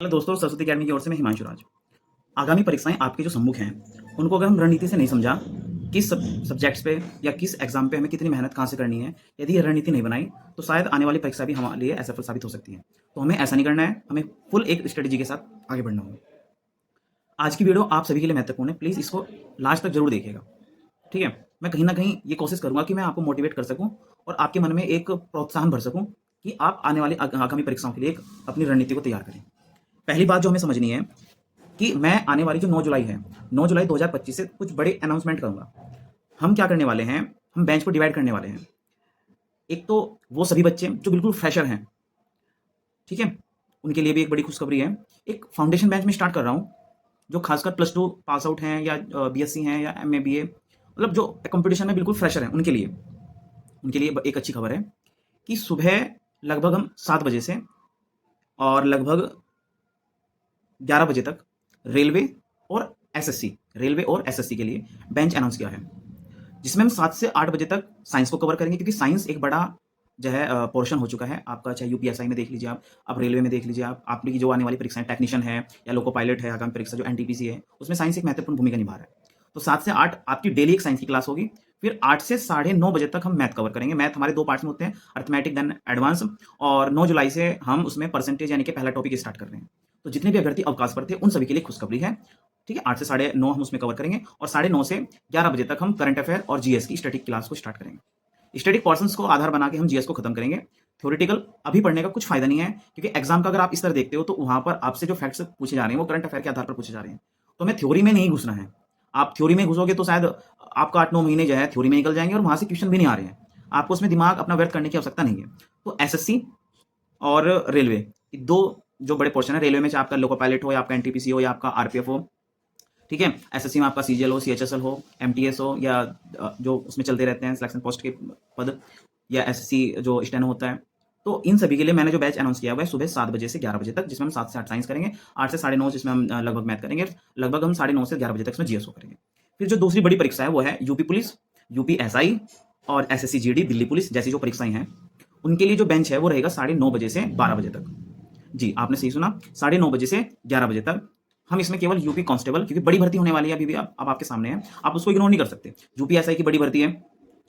Hello दोस्तों, Saraswati academy की ओर से मैं हिमांशु राज। आगामी परीक्षाएं आपके जो सम्मुख हैं, उनको अगर हम रणनीति से नहीं समझा, किस सब्जेक्ट्स पे या किस एग्जाम पे हमें कितनी मेहनत कहाँ से करनी है, यदि ये रणनीति नहीं बनाई तो शायद आने वाली परीक्षा भी हमारे लिए असफल साबित हो सकती है। तो हमें ऐसा नहीं करना है, हमें फुल एक स्ट्रेटेजी के साथ आगे बढ़ना होगा। आज की वीडियो आप सभी के लिए महत्वपूर्ण है, प्लीज़ इसको लास्ट तक जरूर देखिएगा। ठीक है, मैं कहीं ना कहीं ये कोशिश करूंगा कि मैं आपको मोटिवेट कर सकूं और आपके मन में एक प्रोत्साहन भर सकूं कि आप आने वाली आगामी परीक्षाओं के लिए एक अपनी रणनीति को तैयार करें। पहली बात जो हमें समझनी है कि मैं आने वाली जो 9 जुलाई है, 9 जुलाई 2025 से कुछ बड़े अनाउंसमेंट करूंगा। हम क्या करने वाले हैं, हम बेंच को डिवाइड करने वाले हैं। एक तो वो सभी बच्चे जो बिल्कुल फ्रेशर हैं, ठीक है, उनके लिए भी एक बड़ी खुशखबरी है। एक फाउंडेशन बेंच में स्टार्ट कर रहा हूँ, जो खासकर +2 पास आउट हैं या बीएससी हैं या एमए बीए, मतलब जो कंपटीशन में बिल्कुल फ्रेशर हैं, उनके लिए एक अच्छी खबर है कि सुबह लगभग हम 7 बजे से और लगभग 11 बजे तक रेलवे और एसएससी के लिए बेंच अनाउंस किया है, जिसमें हम 7 से 8 बजे तक साइंस को कवर करेंगे, क्योंकि साइंस एक बड़ा जो है पोर्शन हो चुका है आपका। चाहे यूपीएसआई में देख लीजिए आप रेलवे में देख लीजिए, आप आपकी जो आने वाली परीक्षाएं टेक्नीशियन है या लोको पायलट है, आगामी परीक्षा जो एनटीपीसी है, उसमें साइंस एक महत्वपूर्ण भूमिका निभा रहा है। तो 7 से 8 आपकी डेली एक साइंस की क्लास होगी। फिर 8 से 9:30 बजे तक हम मैथ कवर करेंगे। मैथ हमारे 2 पार्ट्स में होते हैं, अर्थमेटिक देन एडवांस। और 9 जुलाई से हम उसमें परसेंटेज यानी कि पहला टॉपिक स्टार्ट कर रहे हैं। तो जितने भी अभ्यर्थी अवकाश पर थे उन सभी के लिए खुशखबरी है। ठीक है, 8 से 9:30 हम उसमें कवर करेंगे और 9:30 से 11 बजे तक हम करंट अफेयर और जीएस की स्टैटिक क्लास को स्टार्ट करेंगे। स्टैटिक पोर्शंस को आधार बना के हम जीएस को खत्म करेंगे। थ्योरेटिकल अभी पढ़ने का कुछ फायदा नहीं है, क्योंकि एग्जाम का अगर आप इस तरह देखते हो तो वहां पर आपसे जो फैक्ट्स पूछे जा रहे हैं वो करंट अफेयर के आधार पर पूछे जा रहे हैं। तो हमें थ्योरी में नहीं घुसना है। आप थ्योरी में घुसोगे तो शायद आपका 8-9 महीने जो है थ्योरी में निकल जाएंगे और वहां से क्वेश्चन भी नहीं आ रहे हैं। आपको उसमें दिमाग अपना व्यर्थ करने की आवश्यकता नहीं है। तो एसएससी और रेलवे, दो जो बड़े पोर्शन है, रेलवे में चाहे आपका लोको पायलट हो या आपका एनटीपीसी हो या आपका आरपीएफ हो, ठीक है, एसएससी में आपका सीजीएल हो, सीएचएसएल हो, एमटीएस हो, या जो उसमें चलते रहते हैं सिलेक्शन पोस्ट के पद, या एसएससी जो स्टेनो होता है। तो इन सभी के लिए मैंने जो बैच अनाउंस किया हुआ है सुबह 7 बजे से 11 बजे तक, जिसमें हम 7 से 8 साइंस करेंगे, 8 से 9:30 जिसमें हम लगभग मैथ करेंगे, लगभग हम 9:30 से 11 बजे तक इसमें जीएसओ करेंगे। फिर जो दूसरी बड़ी परीक्षा है वो है यूपी पुलिस, यूपीएसआई और एसएससी जीडी, दिल्ली पुलिस जैसी जो परीक्षाएं हैं, उनके लिए जो बेंच है वो रहेगा 9:30 बजे से 12 बजे तक। जी, आपने सही सुना, 9:30 बजे से 11 बजे तक। हम इसमें केवल यूपी कांस्टेबल, क्योंकि बड़ी भर्ती होने वाली है अभी भी, अब आपके सामने है, आप उसको इग्नोर नहीं कर सकते। यूपीएसआई की बड़ी भर्ती है,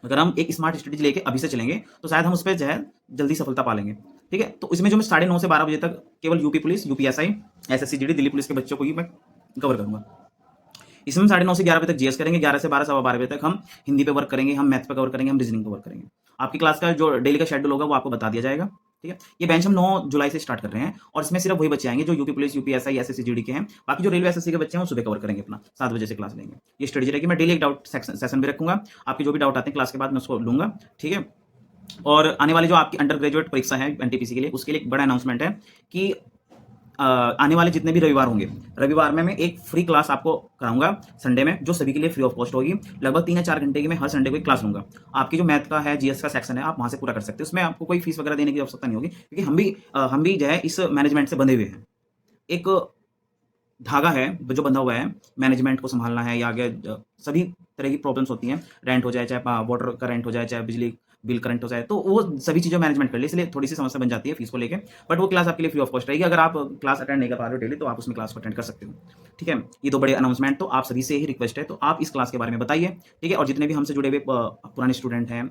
अगर हम एक स्मार्ट स्ट्रेटेजी लेके अभी से चलेंगे तो शायद हम उस पर जो है जल्दी सफलता पा लेंगे। ठीक है, तो इसमें जो मैं 9:30 से 12 बजे तक केवल UP police, UPSI, SSC GD, Delhi police के बच्चों को ही मैं कवर करूंगा। इसमें 9:30 से 11 बजे तक जीएस करेंगे, 11 से 12 सवा 12 बजे तक हम हिंदी पे वर्क करेंगे, हम मैथ पे कवर करेंगे, हम रीजनिंग पे वर्क करेंगे। आपकी क्लास का जो डेली का शेड्यूल होगा वो आपको बता दिया जाएगा। ठीक है, ये बेंच हम 9 जुलाई से स्टार्ट कर रहे हैं और इसमें सिर्फ वही बच्चे आएंगे जो UP police, UPSI, SSC GD के हैं। बाकी जो रेलवे एसएससी के बच्चे हैं वो सुबह कवर करेंगे, अपना 7 बजे से क्लास लेंगे। ये स्ट्रेटेजी रहेगी। मैं डेली एक डाउट सेशन भी रखूंगा, आपके जो भी डाउट आते हैं क्लास के बाद मैं उसको लूंगा। ठीक है, और आने वाली जो आपकी अंडर ग्रेजुएट परीक्षा है एनटीपीसी के लिए, उसके लिए एक बड़ा अनाउंसमेंट है कि आने वाले जितने भी रविवार होंगे, रविवार में मैं एक फ्री क्लास आपको कराऊंगा संडे में, जो सभी के लिए फ्री ऑफ कॉस्ट होगी। लगभग 3 या 4 घंटे की मैं हर संडे को एक क्लास लूंगा। आपकी जो मैथ का है, जीएस का सेक्शन है, आप वहां से पूरा कर सकते हैं। उसमें आपको कोई फीस वगैरह देने की आवश्यकता नहीं होगी, क्योंकि हम भी जो है इस मैनेजमेंट से बंधे हुए हैं। एक धागा है जो बंधा हुआ है, मैनेजमेंट को संभालना है या आगे सभी तरह की प्रॉब्लम्स होती हैं, रेंट हो जाए, चाहे वाटर का रेंट हो जाए, चाहे बिजली बिल करंट हो जाए, तो वो सभी चीज़ें मैनेजमेंट कर ले, इसलिए थोड़ी सी समस्या बन जाती है फीस को लेके। बट वो क्लास आपके लिए फ्री ऑफ कॉस्ट रहेगी। अगर आप क्लास अटेंड नहीं कर पा रहे हो डेली तो आप उसमें क्लास को अटेंड कर सकते हो। ठीक है, ये 2 बड़े अनाउंसमेंट तो आप सभी से ही रिक्वेस्ट है, तो आप इस क्लास के बारे में बताइए। ठीक है, और जितने भी हमसे जुड़े हुए पुराने स्टूडेंट हैं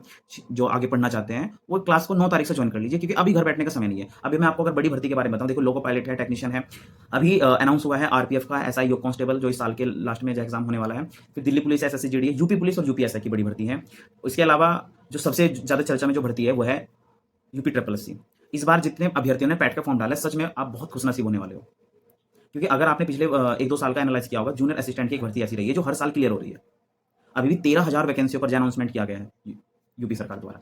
जो आगे पढ़ना चाहते हैं, वो क्लास को 9 तारीख से ज्वाइन कर लीजिए, क्योंकि अभी घर बैठने का समय नहीं है। अभी मैं आपको अगर बड़ी भर्ती के बारे में बताऊं, देखो लोको पायलट है, टेक्नीशियन है, अभी अनाउंस हुआ है आरपीएफ का, एसआई योग कांस्टेबल जो इस साल के लास्ट में जो एग्जाम होने वाला है। फिर Delhi police, SSC GD, UP police और यूपीएसआई की बड़ी भर्ती है। इसके अलावा जो सबसे ज्यादा चर्चा में जो भर्ती है वो है यूपी ट्रिपल एससी। इस बार जितने अभ्यर्थियों ने पैट का फॉर्म डाला है, सच में आप बहुत खुशनसीब होने वाले हो, क्योंकि अगर आपने पिछले 1-2 साल का एनालाइज किया होगा, जूनियर असिस्टेंट की एक भर्ती ऐसी रही है जो हर साल क्लियर हो रही है। अभी भी 13,000 वैकेंसियों पर अनाउंसमेंट किया गया है यूपी सरकार द्वारा।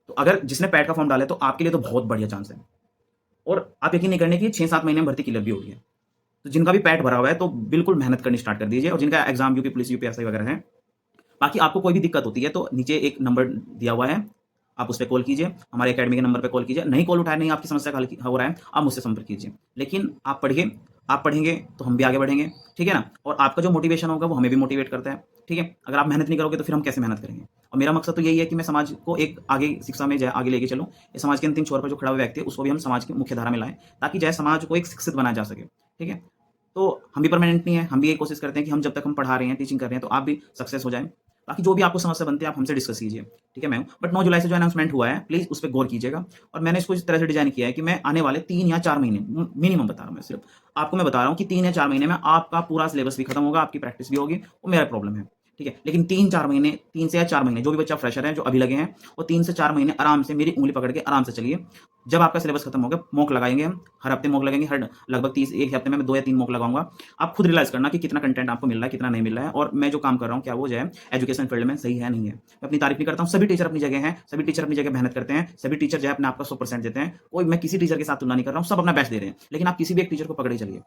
तो अगर जिसने पैट का फॉर्म डाले तो आपके लिए तो बहुत बढ़िया चांस है। और आप यकीन नहीं करने की 6-7 महीने में भर्ती क्लियर भी हो रही है। तो जिनका भी पैट भरा हुआ है तो बिल्कुल मेहनत करनी स्टार्ट कर दीजिए, और जिनका एग्जाम यूपी पुलिस, यूपीएसआई वगैरह है। बाकी आपको कोई भी दिक्कत होती है तो नीचे एक नंबर दिया हुआ है, आप उस पर कॉल कीजिए, हमारे एकेडमी के नंबर पे कॉल कीजिए। नहीं कॉल उठाए, नहीं आपकी समस्या का हल हो रहा है, आप मुझसे संपर्क कीजिए। लेकिन आप पढ़िए, आप पढ़ेंगे तो हम भी आगे बढ़ेंगे। ठीक है ना, और आपका जो मोटिवेशन होगा वो हमें भी मोटिवेट करता है। ठीक है, अगर आप मेहनत नहीं करोगे तो फिर हम कैसे मेहनत करेंगे। और मेरा मकसद तो यही है कि मैं समाज को एक आगे शिक्षा में जो है आगे लेके चलूँ। ये समाज के अंतिम छोर पर जो खड़ा हुआ व्यक्ति है, उसको भी हम समाज की मुख्य धारा में लाएँ, ताकि जो है समाज को एक शिक्षित बनाया जा सके। ठीक है? तो हम भी परमानेंट नहीं है, हम भी यही कोशिश करते हैं कि हम जब तक हम पढ़ा रहे हैं, टीचिंग कर रहे हैं, तो आप भी सक्सेस हो जाएँ। बाकी जो भी आपको समस्या बनती है, आप हमसे डिस्कस कीजिए, ठीक है मैम? बट 9 जुलाई से जो अनाउंसमेंट हुआ है, प्लीज़ उस पे गौर कीजिएगा और मैंने इसको इस तरह से डिज़ाइन किया है कि मैं आने वाले 3 या 4 महीने मिनिमम बता रहा हूँ मैं सिर्फ़। आपको मैं बता रहा हूँ कि 3 या 4 महीने में आपका पूरा सिलेबस भी खत्म होगा, आपकी प्रैक्टिस भी होगी, वो मेरा प्रॉब्लम है, ठीक है? लेकिन 3-4 महीने 3 से या 4 महीने जो भी बच्चा फ्रेशर है, जो अभी लगे हैं, वो 3 से 4 महीने आराम से मेरी उँगली पकड़ के आराम से चलिए। जब आपका सिलेबस खत्म होगा, मॉक लगाएँगे हम, हर हफ्ते मॉक लगेंगे, हर लगभग 30 1 हफ्ते में मैं 2 या 3 मॉक लगाऊँगा। आप खुद रियलाइज़ करना कि कितना कंटेंट आपको मिल रहा है, कितना नहीं मिल रहा है और मैं जो काम कर रहा हूँ, क्या वो जो है एजुकेशन फील्ड में सही है, नहीं है। मैं अपनी तारीफ़ नहीं करता हूँ, सभी टीचर अपनी जगह हैं, सभी टीचर अपनी जगह मेहनत करते हैं, सभी टीचर जो है अपने आप का 100% देते हैं। कोई मैं किसी टीचर के साथ तुलना नहीं कर रहा हूँ, सब अपना बेस्ट दे रहे हैं। लेकिन आप किसी भी एक टीचर को पकड़ के चलिए,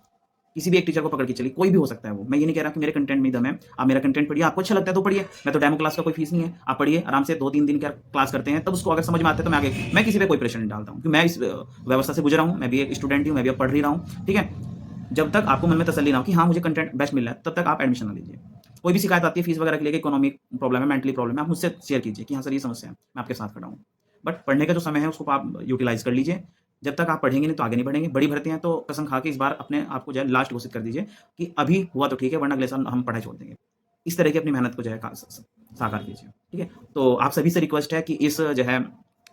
किसी भी एक टीचर को पकड़ के चलिए, कोई भी हो सकता है वो। मैं ये नहीं कह रहा कि मेरे कंटेंट में ही दम है। आप मेरा कंटेंट पढ़िए, आपको अच्छा लगता है तो पढ़िए। मैं तो डेमो क्लास का कोई फीस नहीं है। आप पढ़िए, आराम से 2-3 दिन का क्लास करते हैं, तब उसको अगर समझ में आता है तो मैं किसी पे कोई प्रेशर नहीं डालता हूँ, क्योंकि मैं इस व्यवस्था से गुज़रा हूँ, मैं भी एक स्टूडेंट ही हूँ, मैं भी अब पढ़ ही रहा हूँ, ठीक है? जब तक आपको मन में तसल्ली ना हो कि हाँ, मुझे कंटेंट बेस्ट मिल रहा है, तब तक आप एडमिशन ना लीजिए। कोई भी शिकायत आती है फीस वगैरह को लेके, इकोनॉमिक प्रॉब्लम है, मेंटली प्रॉब्लम है, आप मुझसे शेयर कीजिए कि हाँ सर, ये समस्या है, मैं आपके साथ खड़ा हूँ। बट पढ़ने का जो समय है उसको आप यूटिलाइज़ कर लीजिए। जब तक आप पढ़ेंगे नहीं तो आगे नहीं बढ़ेंगे। बड़ी भर्तियाँ तो कसम खा के इस बार अपने आप को जो है लास्ट घोषित कर दीजिए कि अभी हुआ तो ठीक है, वरना अगले साल हम पढ़ाई छोड़ देंगे। इस तरह की अपनी मेहनत को जो है का स स साकार कीजिए, ठीक है? तो आप सभी से रिक्वेस्ट है कि इस जो है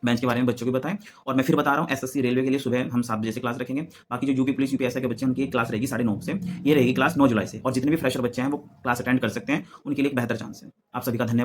बेंच के बारे में बच्चों को बताएँ और मैं फिर बता रहा हूँ, एसएससी रेलवे के लिए सुबह हम 7 बजे से क्लास रखेंगे। बाकी जो यूपी पुलिस, यूपीएससी के बच्चे हैं, उनकी क्लास रहेगी 9:30 से। ये रहेगी क्लास 9 जुलाई से और जितने भी फ्रेशर बच्चे हैं वो क्लास अटेंड कर सकते हैं, उनके लिए एक बेहतर चांस है। आप सभी का धन्यवाद।